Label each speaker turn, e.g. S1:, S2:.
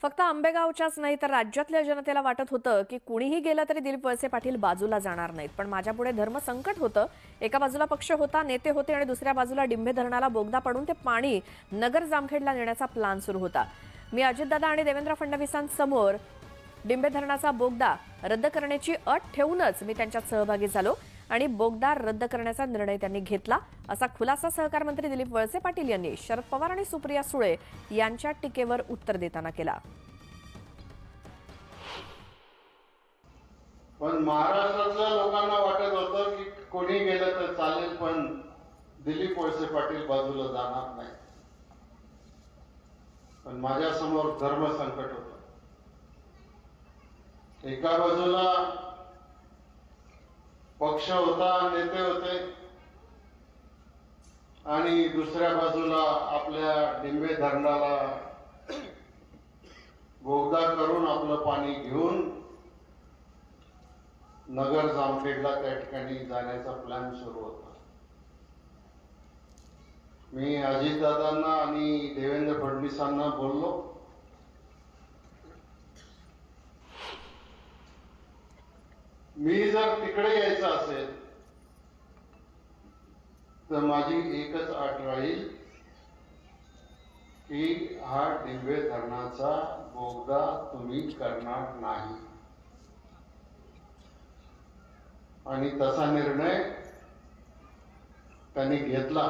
S1: फक्त आंबेगावच्याच नाही तर राज्यातल्या जनतेला वाटत होतं की कुणीही गेलं तरी दिलीप वळसे पाटील बाजूला जाणार नाहीत. पण माझ्यापुढे धर्मसंकट होतं. एका बाजूला पक्ष होता, नेते होते आणि दुसऱ्या बाजूला डिंभे धरणाला बोगदा पडून ते पाणी नगर जामखेडला नेण्याचा प्लान सुरू होता. मी अजितदादा आणि देवेंद्र फडणवीसांसमोर डिंभे धरणाचा बोगदा रद्द करण्याची अट ठेवूनच मी त्यांच्यात सहभागी झालो आणि बोगदा रद्द करण्याचा निर्णय त्यांनी घेतला, असा खुलासा सहकार मंत्री दिलीप वळसे पाटील यांनी शरद पवार आणि सुप्रिया सुळे यांच्या टीकेवर उत्तर देताना केला.
S2: पण महाराष्ट्रातल्या लोकांना वाटत होतं की कोणी गेलं तर चालेल, पण दिलीप वळसे पाटील बाजूला जाणार नाही. पण माझ्या समोर धर्मसंकट होतं. एका बाजूला पक्ष होता, नेते होते आणि दुसऱ्या बाजूला आपल्या डिंभे धरणाला बोगदा करून आपलं पाणी घेऊन नगर जामखेडला त्या ठिकाणी जाण्याचा प्लॅन सुरू होता. मी अजितदादांना आणि देवेंद्र फडणवीसांना बोललो, मी जर तिकडे यायचं असेल तर माझी एकच अट राहील की हा डिंभे धरणाचा बोगदा तुम्ही करणार नाही. आणि तसा निर्णय त्यांनी घेतला.